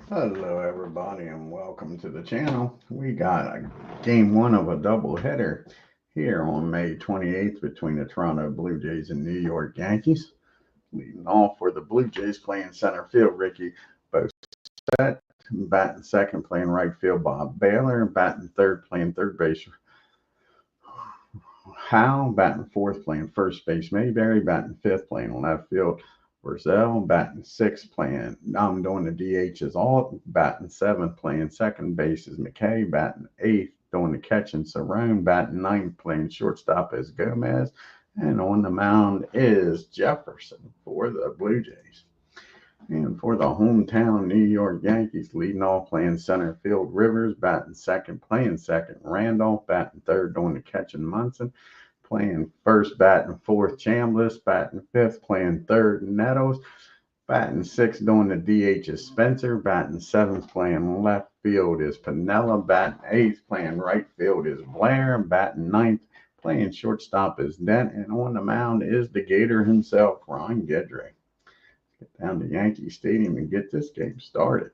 Hello everybody and welcome to the channel. We got a game one of a doubleheader here on May 28th between the Toronto Blue Jays and New York Yankees. Leading off for the Blue Jays playing center field, Ricky Bosset. Batting second playing right field, Bob Baylor. Batting third playing third base, Howe. Batting fourth playing first base, Mayberry. Batting fifth playing left field, Brazil. Batting sixth playing, I'm doing the DH is Alt. Batting seventh playing second base is McKay. Batting eighth doing the catch and Cerrone. Batting ninth playing shortstop is Gomez. And on the mound is Jefferson for the Blue Jays. And for the hometown New York Yankees, leading off playing center field, Rivers. Batting second playing second, Randolph. Batting third doing the catch and Munson. Playing first, batting fourth, Chambliss. Batting fifth, playing third, Nettles. Batting sixth, doing the DH is Spencer. Batting seventh, playing left field is Piniella. Batting eighth, playing right field is Blair. Batting ninth, playing shortstop is Dent. And on the mound is the Gator himself, Ron Guidry. Get down to Yankee Stadium and get this game started.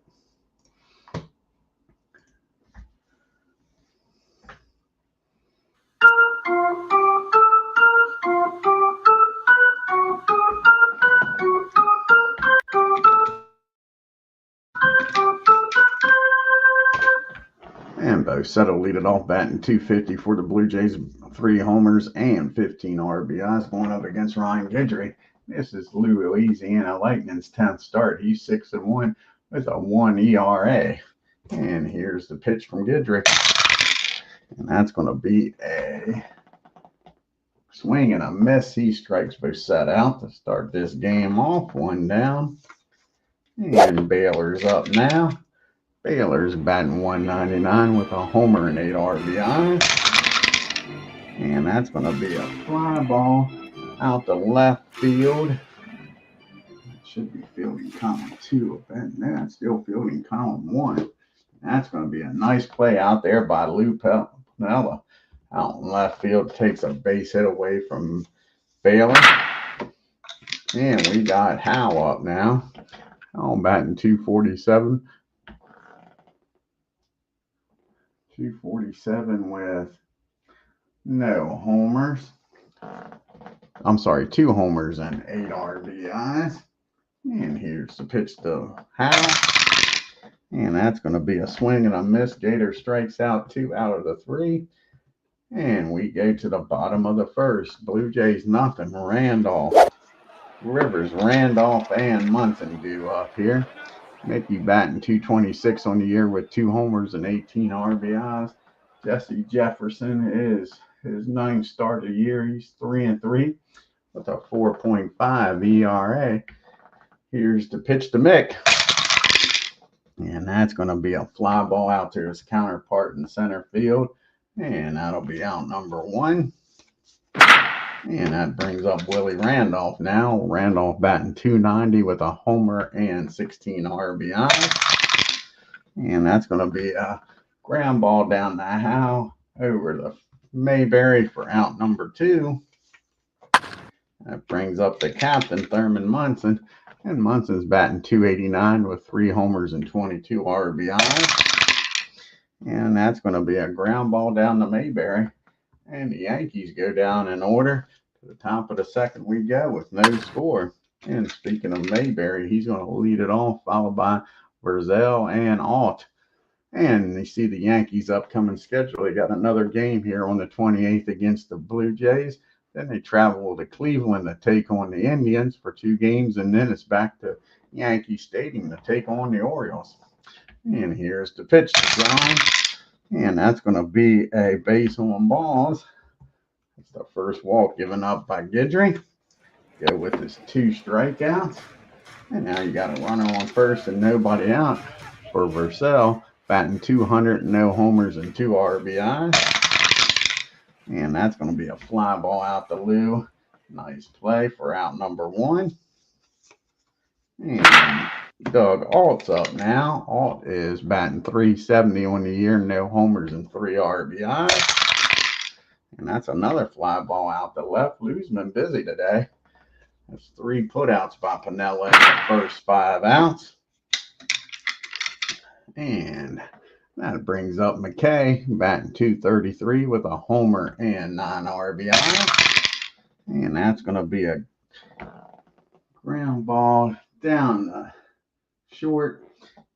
And Bosset will lead it off, batting .250 for the Blue Jays, 3 homers and 15 RBIs, going up against Ron Guidry. This is Louisiana Lightning's 10th start. He's 6-1 with a 1 ERA. And here's the pitch from Guidry. And that's going to be a swing and a miss. He strikes Bosset out to start this game off. 1 down. And Baylor's up now. Baylor's batting .199 with a homer and 8 RBI. And that's going to be a fly ball out to left field. Should be fielding column 2. No, it's still fielding column 1. That's going to be a nice play out there by Lou Piniella. Out in left field, takes a base hit away from Baylor. And we got Howe up now. Howe batting .247. 247 with no homers. I'm sorry, 2 homers and 8 RBIs. And here's the pitch to Howe. And that's going to be a swing and a miss. Gator strikes out 2 out of the 3. And we go to the bottom of the first. Blue Jays nothing. Randolph, Rivers, Randolph, and Munson do up here. Mickey batting .226 on the year with 2 homers and 18 RBIs. Jesse Jefferson is his 9th start of the year. He's 3-3 with a 4.5 ERA. Here's the pitch to Mick. And that's going to be a fly ball out to his counterpart in center field. And that'll be out number 1. And that brings up Willie Randolph now. Randolph batting .290 with a homer and 16 RBIs. And that's going to be a ground ball down to Howe over the Mayberry for out number 2. That brings up the captain, Thurman Munson. And Munson's batting .289 with 3 homers and 22 RBIs. And that's going to be a ground ball down to Mayberry. And the Yankees go down in order. To the top of the second we go with no score. And speaking of Mayberry, he's going to lead it off, followed by Brazil and Alt. And you see the Yankees' upcoming schedule. They got another game here on the 28th against the Blue Jays. Then they travel to Cleveland to take on the Indians for 2 games. And then it's back to Yankee Stadium to take on the Orioles. And here's the pitch to John. And that's going to be a base on balls. It's the first walk given up by Guidry. Go with his 2 strikeouts. And now you got a runner on first and nobody out for Vercel. Batting .200, no homers and 2 RBIs. And that's going to be a fly ball out to Lou. Nice play for out number 1. And Doug Alt's up now. Alt is batting .370 on the year, no homers and 3 RBIs. And that's another fly ball out to left. Lou's been busy today. That's 3 putouts by Piniella in the first 5 outs. And that brings up McKay, batting 233 with a homer and 9 RBI. And that's going to be a ground ball down the short.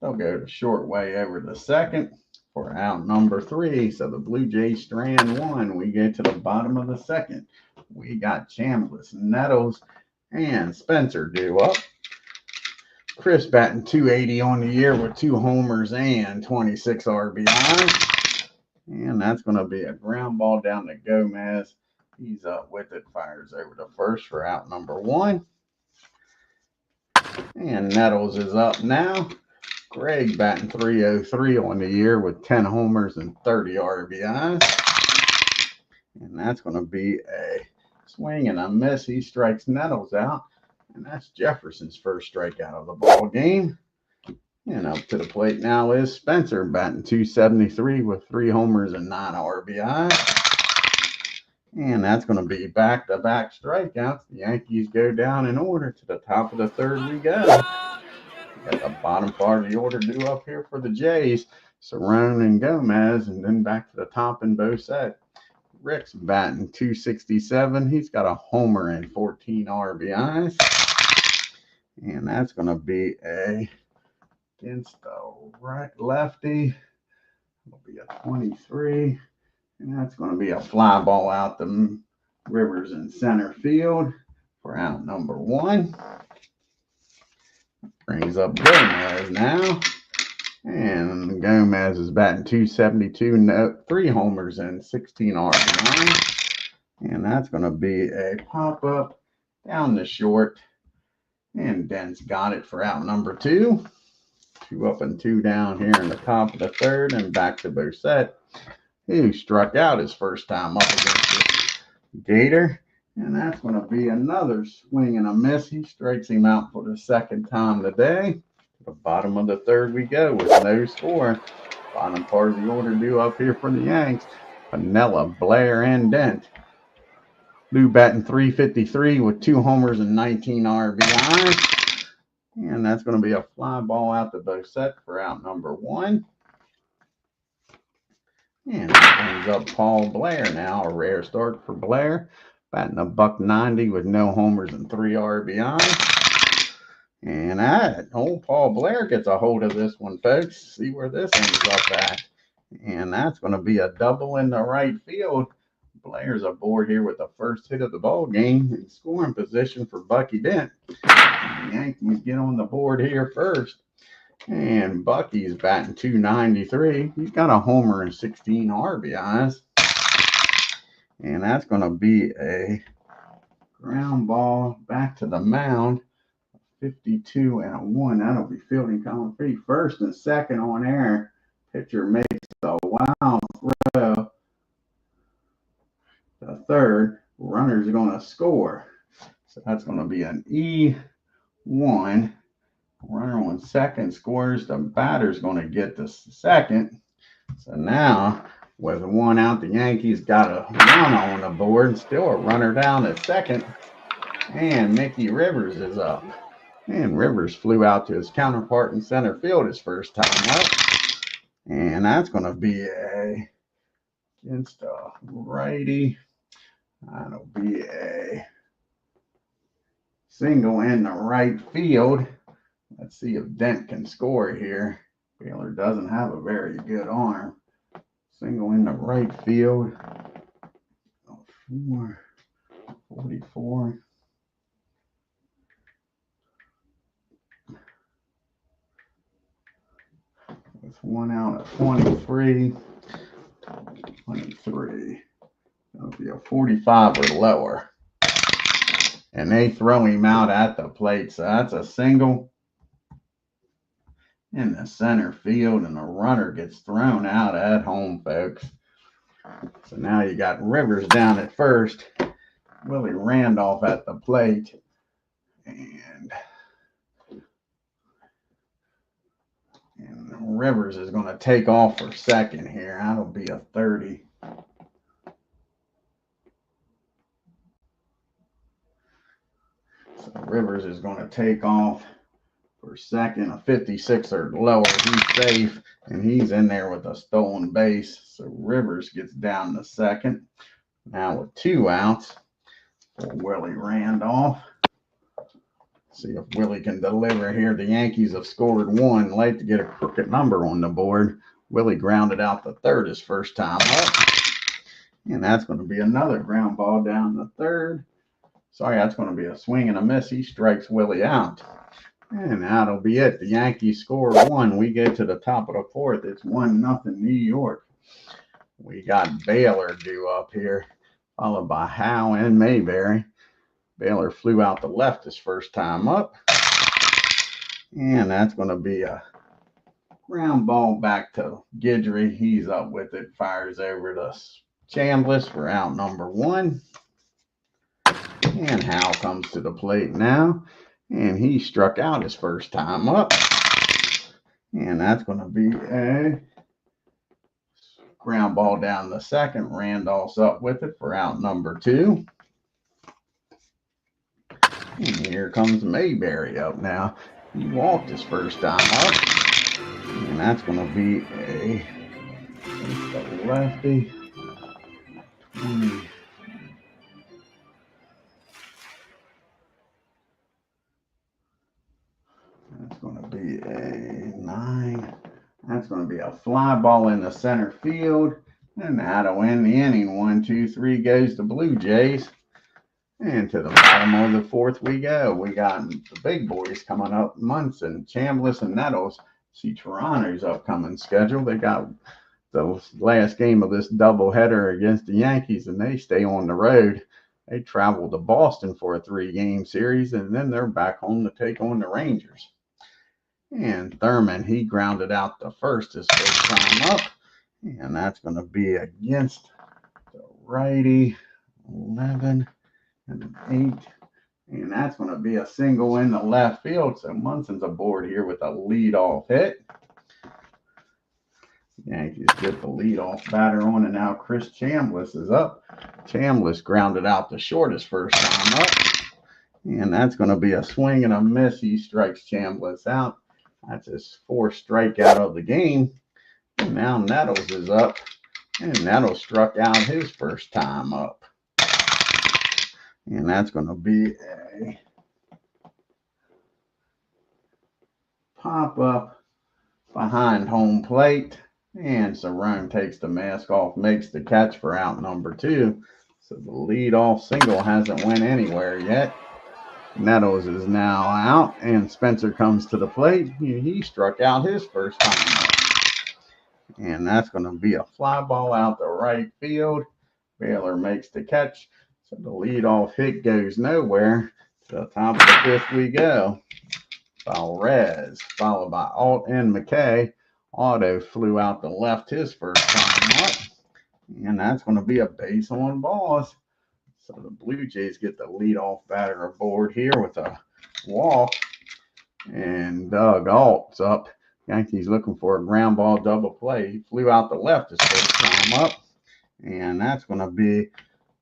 They'll go the short way over the second for out number 3. So the Blue Jays strand 1. We get to the bottom of the second. We got Chambliss, Nettles, and Spencer due up. Chris batting 280 on the year with 2 homers and 26 RBIs. And that's going to be a ground ball down to Gomez. He's up with it, fires over to first for out number 1. And Nettles is up now. Greg batting 303 on the year with 10 homers and 30 RBIs. And that's going to be a swing and a miss. He strikes Nettles out. And that's Jefferson's first strikeout of the ball game. And up to the plate now is Spencer batting 273 with 3 homers and 9 RBIs. And that's going to be back-to-back strikeouts. The Yankees go down in order. To the top of the third we go. We got the bottom part of the order due up here for the Jays. Cerrone and Gomez, and then back to the top in Bosset. Rick's batting 267. He's got a homer and 14 RBIs. And that's going to be against the right lefty. It'll be a 23. And that's going to be a fly ball out the Rivers in center field for out number 1. Brings up Gomez now. And Gomez is batting 272, 3 homers and 16 RBIs. And that's going to be a pop-up down the short. And Dent's got it for out number 2. 2 up and 2 down here in the top of the third. And back to Bosset, who struck out his first time up against the GATOR. And that's going to be another swing and a miss. He strikes him out for the second time today. To the bottom of the third we go with no score. Bottom part of the order due up here for the Yanks. Piniella, Blair, and Dent. Lou batting 353 with 2 homers and 19 RBIs. And that's going to be a fly ball out to Bosset for out number 1. And that brings up Paul Blair now. A rare start for Blair. Batting a $190 with no homers and 3 RBIs. And old Paul Blair gets a hold of this one, folks. See where this ends up at. And that's going to be a double in the right field. Blair's aboard here with the first hit of the ball game in scoring position for Bucky Dent. The Yankees get on the board here first. And Bucky's batting 293. He's got a homer and 16 RBIs. And that's going to be a ground ball back to the mound. 52 and a 1. That'll be fielding column 3. First and second on air. Pitcher makes a wild throw. The third. Runners are going to score. So that's going to be an E1. Runner on second scores. The batter's going to get the second. So now, with 1 out, the Yankees got a runner on the board. Still a runner down at second. And Mickey Rivers is up. And Rivers flew out to his counterpart in center field his first time up. And that's going to be against a righty. That'll be a single in the right field. Let's see if Dent can score here. Baylor doesn't have a very good arm. Single in the right field. 44. With 1 out at 23. 23. That'll be a 45 or lower. And they throw him out at the plate. So that's a single in the center field. And the runner gets thrown out at home, folks. So now you got Rivers down at first. Willie Randolph at the plate. And Rivers is going to take off for second here. That'll be a 30. So Rivers is going to take off for second. A 56 or lower, he's safe, and he's in there with a stolen base. So Rivers gets down to second. Now with 2 outs for Willie Randolph. See if Willie can deliver here. The Yankees have scored 1 late to get a crooked number on the board. Willie grounded out the third his first time up. And that's going to be another ground ball down the third. Sorry, that's going to be a swing and a miss. He strikes Willie out. And that'll be it. The Yankees score 1. We get to the top of the fourth. It's 1-0 New York. We got Baylor due up here, followed by Howe and Mayberry. Baylor flew out the left his first time up. And that's going to be a ground ball back to Guidry. He's up with it. Fires over to Chambliss for out number 1. And Howe comes to the plate now. And he struck out his first time up. And that's going to be a ground ball down the second. Randolph's up with it for out number 2. And here comes Mayberry up now. He walked his first time up. And that's going to be a lefty. 20. That's going to be a 9. That's going to be a fly ball in the center field. And that'll end the inning. 1, 2, 3 goes the Blue Jays. And to the bottom of the fourth we go. We got the big boys coming up. Munson, Chambliss, and Nettles. See Toronto's upcoming schedule. They got the last game of this doubleheader against the Yankees, and they stay on the road. They travel to Boston for a 3-game series, and then they're back home to take on the Rangers. And Thurman, he grounded out the first his first time up. And that's going to be against the righty. 11 and 8. And that's going to be a single in the left field. So Munson's aboard here with a leadoff hit. Yankees get the leadoff batter on, and now Chris Chambliss is up. Chambliss grounded out the shortest first time up. And that's going to be a swing and a miss. He strikes Chambliss out. That's his 4th strikeout of the game. And now Nettles is up. And Nettles struck out his first time up. And that's going to be a pop-up behind home plate. And Cerrone takes the mask off, makes the catch for out number 2. So the leadoff single hasn't went anywhere yet. Nettles is now out, and Spencer comes to the plate. He struck out his first time up. And that's going to be a fly ball out the right field. Baylor makes the catch. So the leadoff hit goes nowhere. To the top of the 5th we go. Valrez, followed by Alt and McKay. Otto flew out the left his first time up. And that's going to be a base on balls. So the Blue Jays get the leadoff batter aboard here with a walk. And Doug Alt's up. Yankees looking for a ground ball double play. He flew out the left his first time up. And that's going to be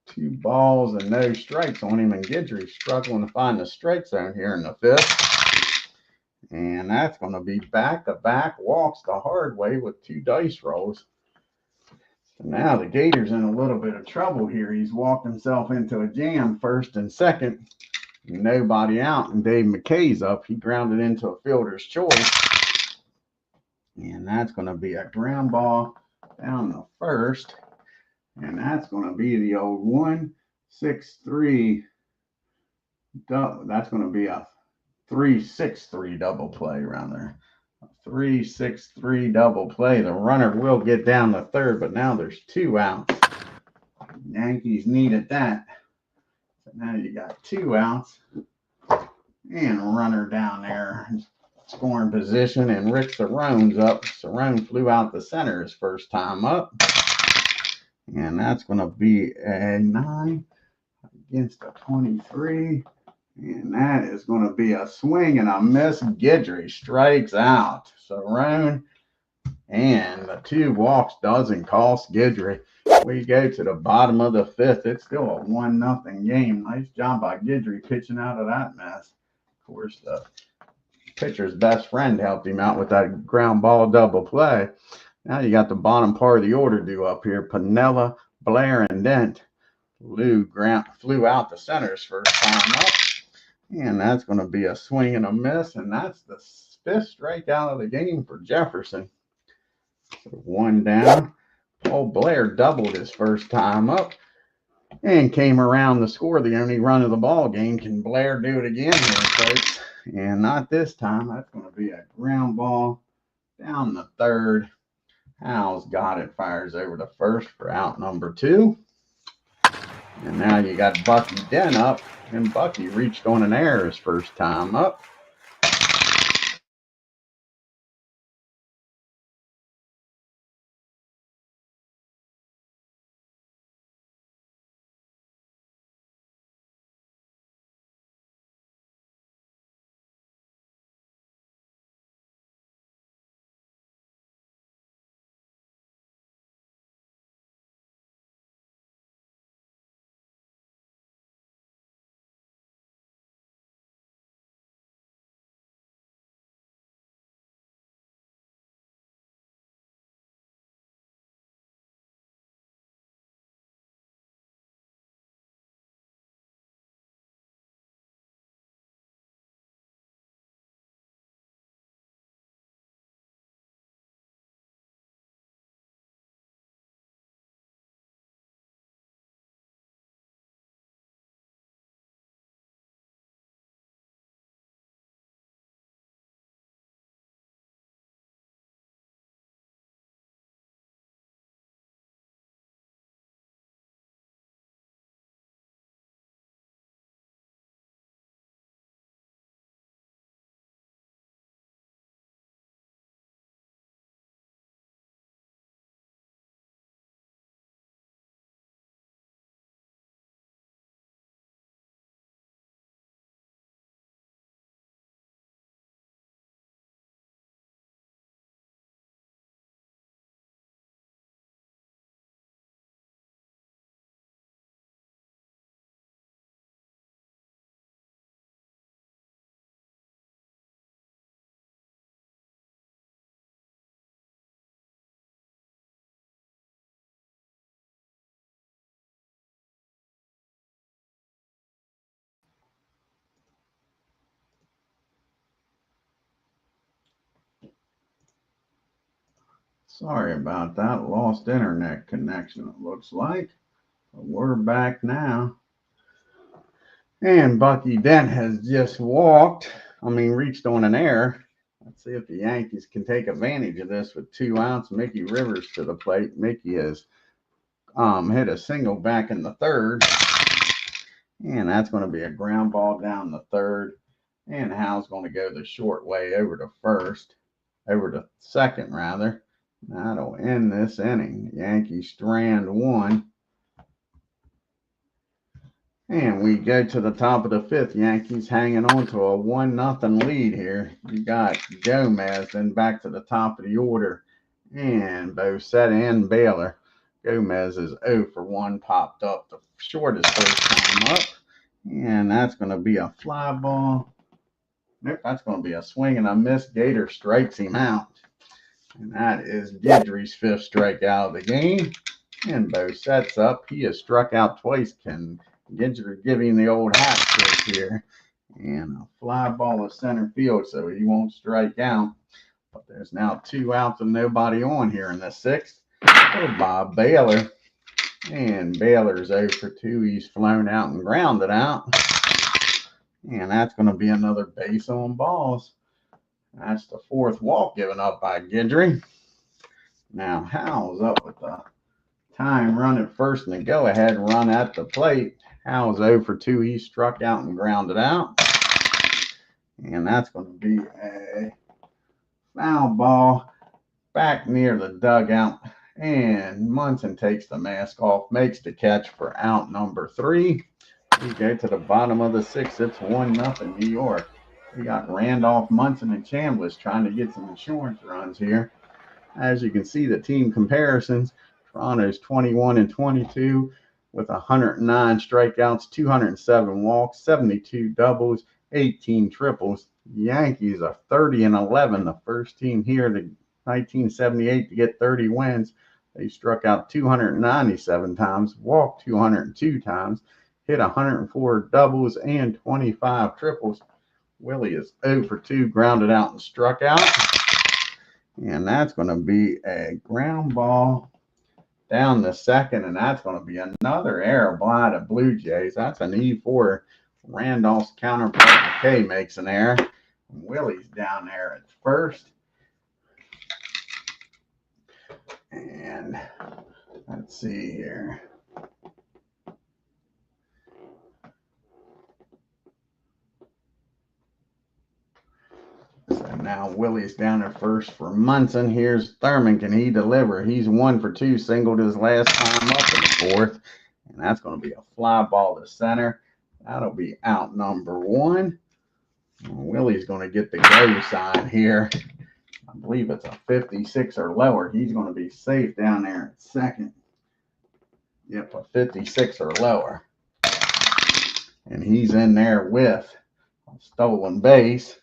2 balls and no strikes on him. And Guidry struggling to find the strike zone here in the 5th. And that's going to be back-to-back walks the hard way with 2 dice rolls. So now the Gators in a little bit of trouble here. He's walked himself into a jam, 1st and 2nd. Nobody out, and Dave McKay's up. He grounded into a fielder's choice. And that's going to be a ground ball down the 1st. And that's going to be the old 1-6-3. That's going to be a 3-6-3 double play around there. 3-6-3 double play. The runner will get down the 3rd, but now there's 2 outs. Yankees needed that. So now you got 2 outs and a runner down there scoring position, and Rick Cerrone's up. Cerrone flew out the center his first time up. And that's going to be a 9 against a 23. And that is going to be a swing and a miss. Guidry strikes out Cerrone. And the 2 walks doesn't cost Guidry. We go to the bottom of the 5th. It's still a 1-0 game. Nice job by Guidry pitching out of that mess. Of course, the pitcher's best friend helped him out with that ground ball double play. Now you got the bottom part of the order due up here. Piniella, Blair, and Dent. Lou flew out the center's first time up. And that's going to be a swing and a miss. And that's the 5th strikeout of the game for Jefferson. So 1 down. Old Blair doubled his first time up and came around to score the only run of the ball game. Can Blair do it again here, folks? And not this time. That's going to be a ground ball down the 3rd. Howes got it, fires over to first for out number 2. And now you got Bucky Dent up, and Bucky reached on an error his first time up. Sorry about that. Lost internet connection, it looks like. But we're back now. And Bucky Dent has just reached on an error. Let's see if the Yankees can take advantage of this with 2 outs. Mickey Rivers to the plate. Mickey has hit a single back in the 3rd. And that's going to be a ground ball down the 3rd. And Hal's going to go the short way over to 2nd rather. That'll end this inning. Yankees strand 1. And we go to the top of the 5th. Yankees hanging on to a 1-0 lead here. You got Gomez, then back to the top of the order. And Bosetta and Baylor. Gomez is 0 for 1, popped up the shortest first time up. And that's going to be a fly ball. Nope, that's going to be a swing and a miss. Gator strikes him out. And that is Guidry's 5th strikeout of the game. And Bosett's up. He has struck out twice. Can Guidry giving the old hat trick here. And a fly ball to center field, so he won't strike out. But there's now 2 outs and nobody on here in the 6th. By Baylor. And Baylor's 0 for 2. He's flown out and grounded out. And that's going to be another base on balls. That's the 4th walk given up by Guidry. Now Howell's up with the time run at first and the go-ahead run at the plate. Howell's 0 for 2. He struck out and grounded out. And that's going to be a foul ball back near the dugout. And Munson takes the mask off, makes the catch for out number 3. We go to the bottom of the 6th. It's 1-0 New York. We got Randolph, Munson, and Chambliss trying to get some insurance runs here. As you can see, the team comparisons. Toronto's 21-22 with 109 strikeouts, 207 walks, 72 doubles, 18 triples. Yankees are 30-11, the first team here to 1978 to get 30 wins. They struck out 297 times, walked 202 times, hit 104 doubles and 25 triples. Willie is 0 for 2, grounded out and struck out. And that's going to be a ground ball down the second, and that's going to be another error by the Blue Jays. That's an E4. Randolph's counterpart McKay makes an error. Willie's down there at first. And let's see here. So now Willie's down at first for Munson. Here's Thurman. Can he deliver? He's 1 for 2, singled his last time up in the fourth. And that's going to be a fly ball to center. That'll be out number 1. Willie's going to get the go sign here. I believe it's a 56 or lower. He's going to be safe down there at second. Yep, a 56 or lower. And he's in there with a stolen base.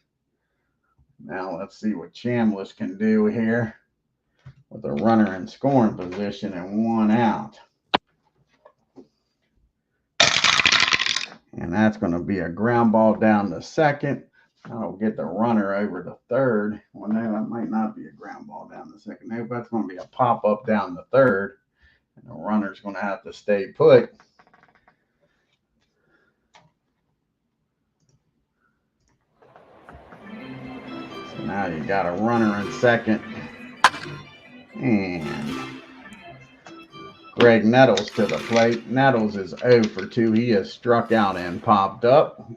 Now let's see what Chambliss can do here with a runner in scoring position and 1 out. And that's going to be a ground ball down the second. That'll get the runner over to third. Well, no, that might not be a ground ball down the second. No, that's going to be a pop-up down the third. And the runner's going to have to stay put. So now you got a runner in second. And Greg Nettles to the plate. Nettles is 0 for 2. He has struck out and popped up.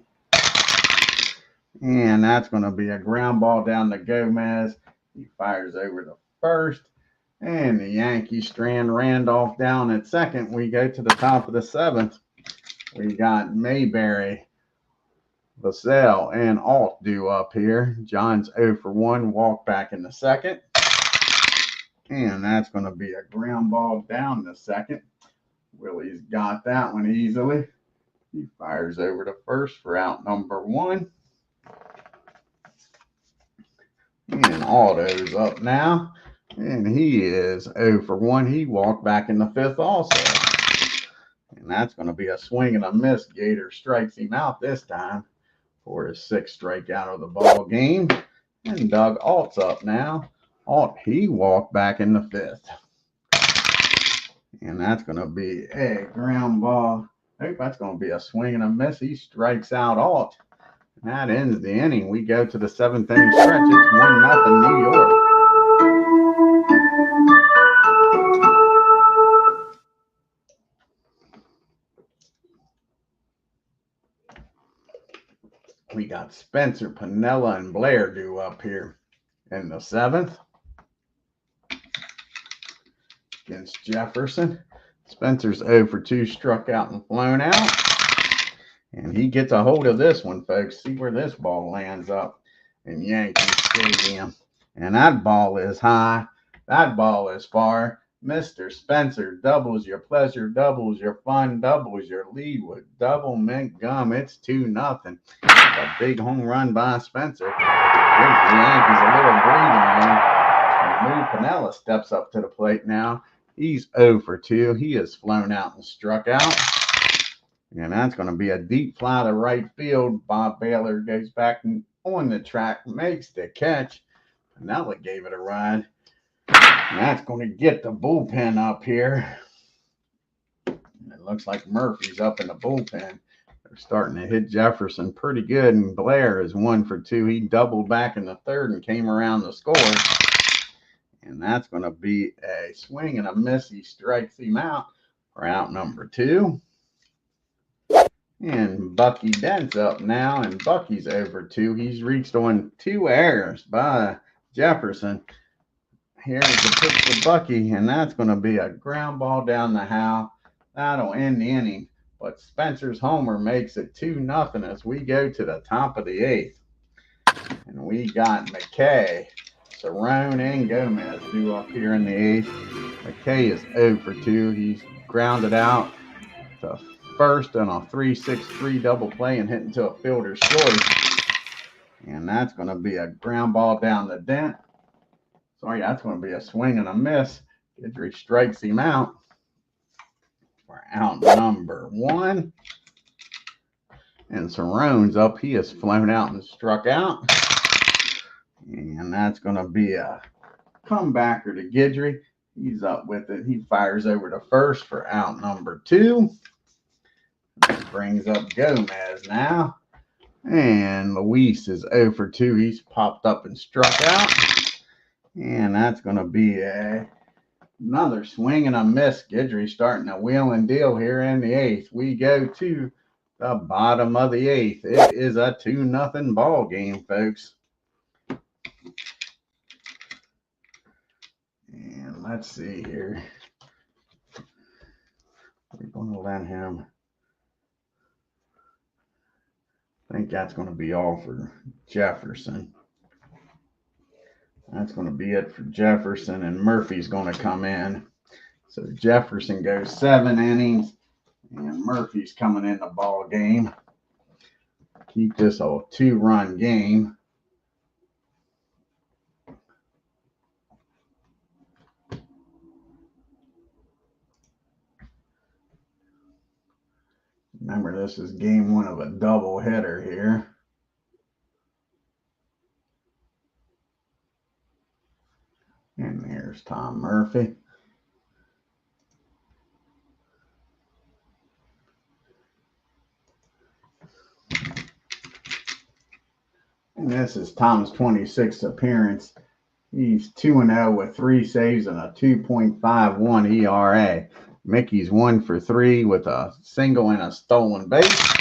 And that's going to be a ground ball down to Gomez. He fires over to first. And the Yankees strand Randolph down at second. We go to the top of the 7th. We got Mayberry, Vassell, and Alt due up here. John's 0 for 1, walk back in the second. And that's going to be a ground ball down the second. Willie's got that one easily. He fires over to first for out number 1. And Aldo's up now. And he is 0 for 1. He walked back in the 5th also. And that's going to be a swing and a miss. Gator strikes him out this time for his 6th strikeout of the ball game. And Doug Alt's up now. Alt, he walked back in the 5th. And that's going to be a ground ball. I think that's going to be a swing and a miss. He strikes out Alt. And that ends the inning. We go to the 7th inning stretch. It's 1-0 New York. We got Spencer, Piniella, and Blair due up here in the 7th against Jefferson. Spencer's 0 for 2, struck out and flown out. And he gets a hold of this one, folks. See where this ball lands up in Yankee Stadium. And that ball is high. That ball is far. Mr. Spencer doubles your pleasure, doubles your fun, doubles your lead with double mint gum. It's 2-0. A big home run by Spencer. Gives the Yankees a little breathing room. And Lou Piniella steps up to the plate now. He's 0 for 2. He has flown out and struck out. And that's going to be a deep fly to right field. Bob Baylor goes back on the track, makes the catch. Piniella gave it a ride. And that's going to get the bullpen up here. It looks like Murphy's up in the bullpen. They're starting to hit Jefferson pretty good. And Blair is 1 for 2. He doubled back in the 3rd and came around to score. And that's going to be a swing and a miss. He strikes him out for out number 2. And Bucky Dent's up now. And Bucky's over 2. He's reached on 2 errors by Jefferson. Here's the pitch to Bucky, and that's going to be a ground ball down the Howe. That'll end the inning. But Spencer's homer makes it 2-0 as we go to the top of the 8th. And we got McKay, Cerrone, and Gomez due up here in the 8th. McKay is 0 for 2. He's grounded out to first on a 3-6-3 double play and hit into a fielder's choice. And that's going to be a ground ball down the dent. Sorry, that's going to be a swing and a miss. Guidry strikes him out for out number 1. And Cerrone's up. He has flown out and struck out. And that's going to be a comebacker to Guidry. He's up with it. He fires over to first for out number 2. That brings up Gomez now. And Luis is 0 for 2. He's popped up and struck out. And that's going to be another swing and a miss. Guidry starting a wheel and deal here in the 8th. We go to the bottom of the 8th. It is a 2-0 ball game, folks. And let's see here. We're going to let him. I think that's going to be all for Jefferson. That's going to be it for Jefferson, and Murphy's going to come in. So Jefferson goes 7 innings, and Murphy's coming in the ball game. Keep this a 2-run game. Remember, this is game 1 of a doubleheader here. And there's Tom Murphy. And this is Tom's 26th appearance. He's 2-0 with 3 saves and a 2.51 ERA. Mickey's 1 for 3 with a single and a stolen base.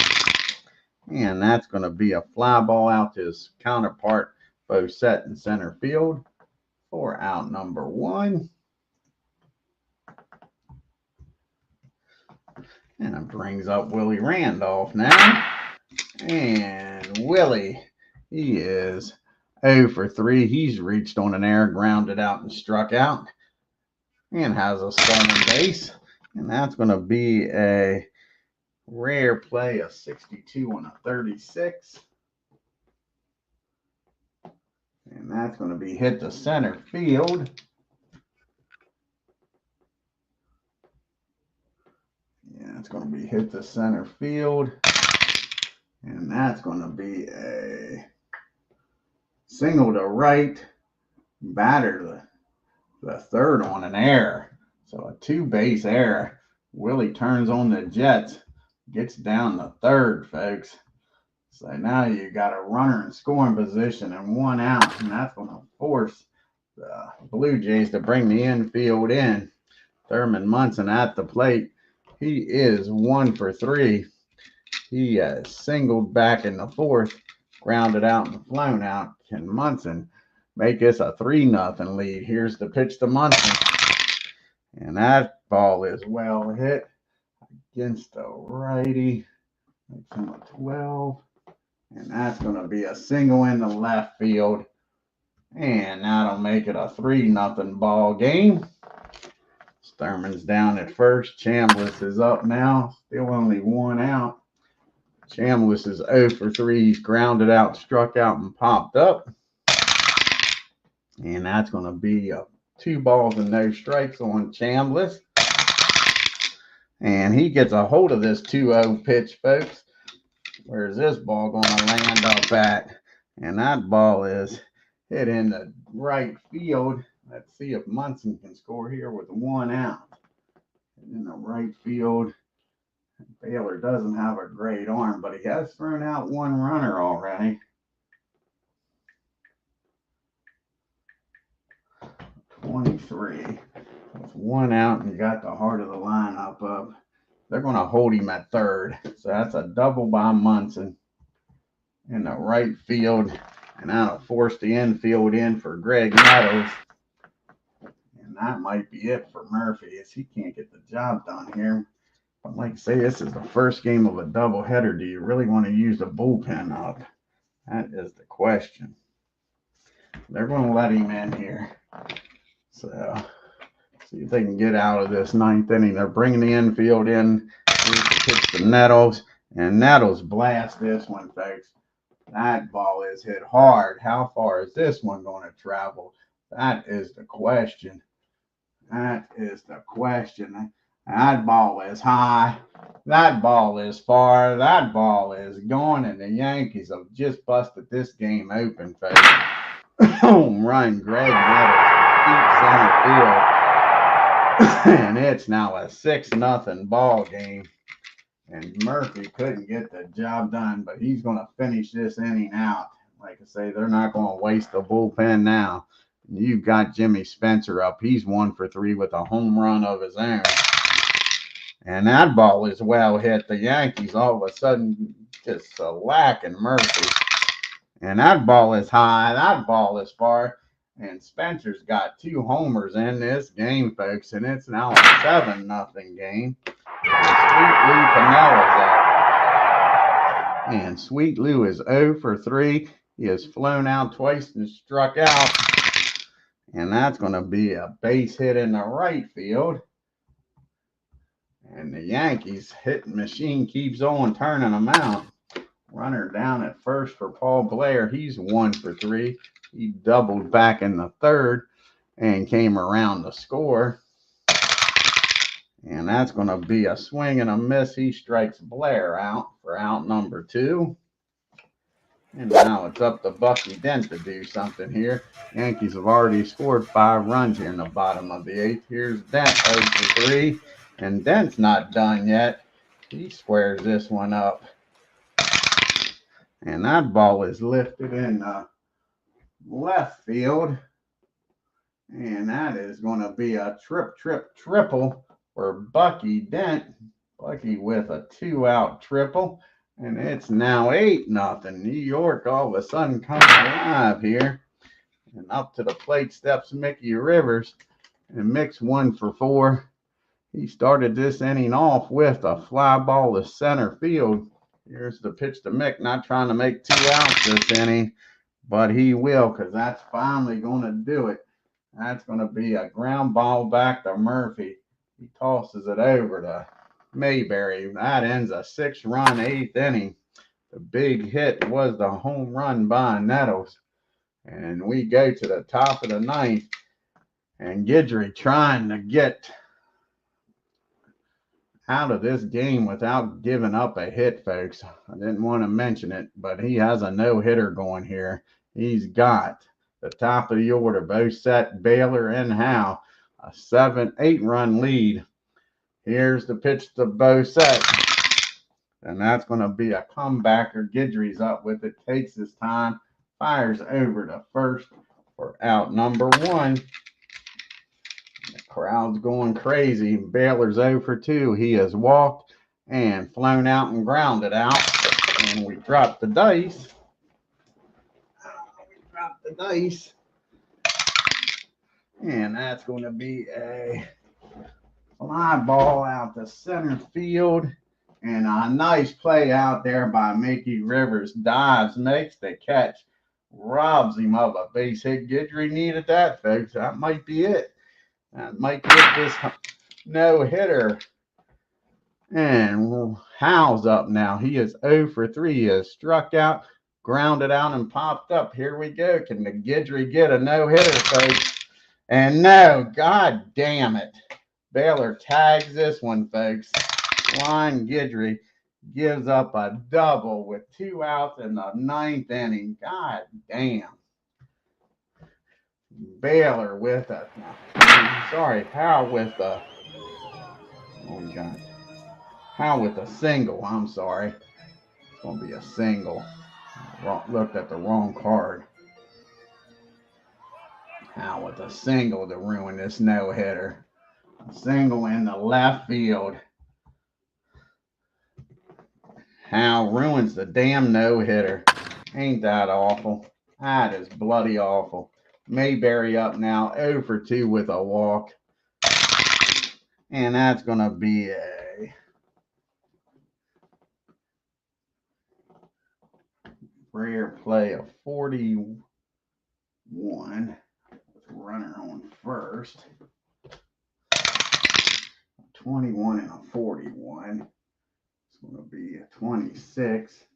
And that's going to be a fly ball out to his counterpart, Bosset in center field for out number 1. And it brings up Willie Randolph now. And Willie, he is 0 for 3. He's reached on an error, grounded out, and struck out. And has a stolen base. And that's going to be a rare play, a 62 on a 36. And that's going to be hit to center field. Yeah, it's going to be hit to center field. And that's going to be a single to right. Batter the third on an error. So a 2-base error. Willie turns on the Jets. Gets down the third, folks. So now you got a runner in scoring position and 1 out. And that's going to force the Blue Jays to bring the infield in. Thurman Munson at the plate. He is 1 for 3. He singled back in the 4th. Grounded out and flown out. Can Munson make this a 3-0 lead? Here's the pitch to Munson. And that ball is well hit against the righty. Makes him a 12. And that's going to be a single in the left field. And that'll make it a 3-0 ball game. Thurman's down at first. Chambliss is up now. Still only 1 out. Chambliss is 0 for 3. He's grounded out, struck out, and popped up. And that's going to be 2 balls and no strikes on Chambliss. And he gets a hold of this 2-0 pitch, folks. Where's this ball going to land up at? And that ball is hit in the right field. Let's see if Munson can score here with 1 out. In the right field. Baylor doesn't have a great arm, but he has thrown out 1 runner already. 23. With 1 out, and you got the heart of the lineup up. They're going to hold him at third. So that's a double by Munson in the right field. And that'll force the infield in for Greg Nettles. And that might be it for Murphy, as he can't get the job done here. But like I say, this is the first game of a doubleheader. Do you really want to use the bullpen up? That is the question. They're going to let him in here. So, see if they can get out of this 9th inning. They're bringing the infield in. Here's the pitch to Nettles. And Nettles blasts this one, folks. That ball is hit hard. How far is this one going to travel? That is the question. That is the question. That ball is high. That ball is far. That ball is going, and the Yankees have just busted this game open, folks. Home run, Greg Nettles, deep center field. And it's now a 6-0 ball game. And Murphy couldn't get the job done, but he's going to finish this inning out. Like I say, they're not going to waste the bullpen now. You've got Jimmy Spencer up. He's 1 for 3 with a home run of his own. And that ball is well hit. The Yankees all of a sudden just lacking Murphy. And that ball is high. That ball is far. And Spencer's got 2 homers in this game, folks. And it's now a 7-0 game. And Sweet Lou Pinella's up. And Sweet Lou is 0 for 3. He has flown out twice and struck out. And that's going to be a base hit in the right field. And the Yankees hitting machine keeps on turning them out. Runner down at first for Paul Blair. He's 1 for 3. He doubled back in the third and came around to score. And that's going to be a swing and a miss. He strikes Blair out for out number 2. And now it's up to Bucky Dent to do something here. Yankees have already scored 5 runs here in the bottom of the 8th. Here's Dent 0 for 3. And Dent's not done yet. He squares this one up. And that ball is lifted in the left field. And that is going to be a triple for Bucky Dent. Bucky with a 2-out triple. And it's now 8-0. New York all of a sudden coming alive here. And up to the plate steps Mickey Rivers. And Mick's 1 for 4. He started this inning off with a fly ball to center field. Here's the pitch to Mick. Not trying to make 2 outs this inning. But he will, because that's finally going to do it. That's going to be a ground ball back to Murphy. He tosses it over to Mayberry. That ends a 6-run 8th inning. The big hit was the home run by Nettles. And we go to the top of the 9th. And Guidry trying to get out of this game without giving up a hit, folks. I didn't want to mention it, but he has a no-hitter going here. He's got the top of the order, Bosette, Baylor, and Howe. A 8-run lead. Here's the pitch to Bosette. And that's going to be a comebacker. Guidry's up with it. Takes his time. Fires over to first for out number 1. The crowd's going crazy. Baylor's 0 for 2. He has walked and flown out and grounded out. And we dropped the dice. And that's going to be a fly ball out to center field. And a nice play out there by Mickey Rivers. Dives, makes the catch, robs him of a base hit. Guidry needed that, folks. That might be it. That might get this no-hitter. And Howe's up now. He is 0 for 3. He has struck out, grounded out, and popped up. Here we go. Can the Guidry get a no-hitter, folks? And no, God damn it. Baylor tags this one, folks. Ron Guidry gives up a double with 2 outs in the 9th inning. God damn. Baylor with a, Howe with a, Howe with a single. I'm sorry. It's going to be a single. Looked at the wrong card. Howe with a single to ruin this no-hitter. A single in the left field. Howe ruins the damn no-hitter. Ain't that awful? That is bloody awful. Mayberry up now, 0 for 2 with a walk. And that's going to be a rare play of 41. Runner on first. 21 and a 41. It's going to be a 26.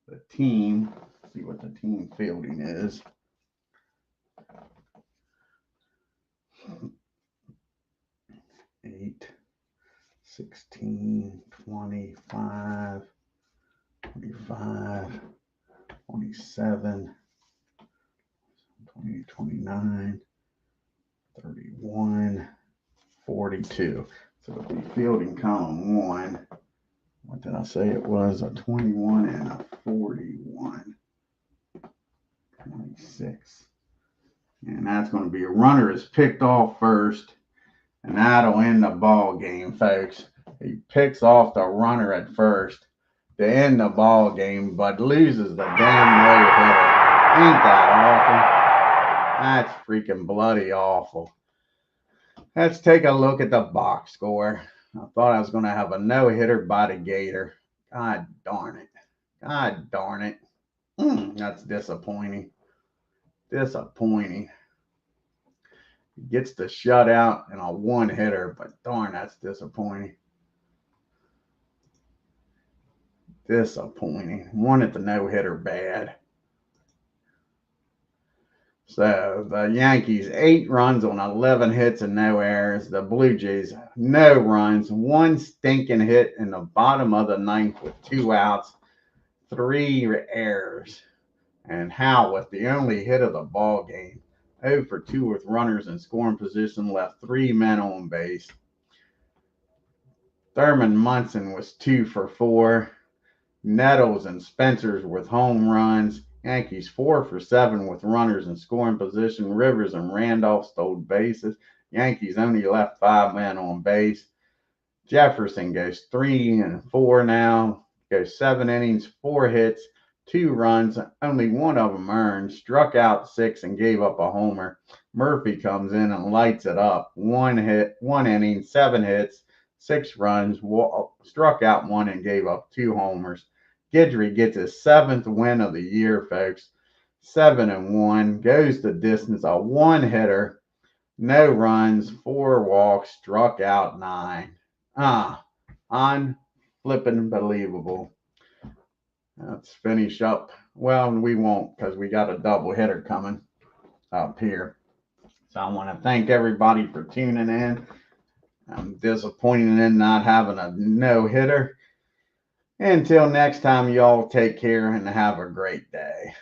The team see what the team fielding is. Eight, 16, 25, 25, 27, 20, 29, 31, 42. So it'll be fielding column 1. What did I say it was? A 21 and a 41. 26. And that's going to be a runner is picked off first. And that'll end the ball game, folks. He picks off the runner at first to end the ball game, but loses the damn no-hitter. Ain't that awful? That's freaking bloody awful. Let's take a look at the box score. I thought I was going to have a no-hitter by the Gator. God darn it. God darn it. That's disappointing. Disappointing. He gets the shutout and a one-hitter, but darn, that's disappointing. Disappointing. Wanted the no-hitter bad. So the Yankees, 8 runs on 11 hits and no errors. The Blue Jays, no runs, 1 stinking hit in the bottom of the 9th with 2 outs, 3 errors. And Howe with the only hit of the ball game. 0 for 2 with runners in scoring position, left 3 men on base. Thurman Munson was 2 for 4. Nettles and Spencers with home runs. Yankees 4 for 7 with runners in scoring position. Rivers and Randolph stole bases. Yankees only left 5 men on base. Jefferson goes 3 and 4 now. Goes 7 innings, 4 hits, 2 runs, only 1 of them earned, struck out 6 and gave up a homer. Murphy comes in and lights it up. 1 hit, 1 inning, 7 hits, 6 runs, struck out 1 and gave up 2 homers. Guidry gets his 7th win of the year, folks. 7-1, goes the distance, a 1-hitter, no runs, 4 walks, struck out 9. Unbelievable. Let's finish up. Well, we won't because we got a double hitter coming up here. So I want to thank everybody for tuning in. I'm disappointed in not having a no-hitter. Until next time, y'all take care and have a great day.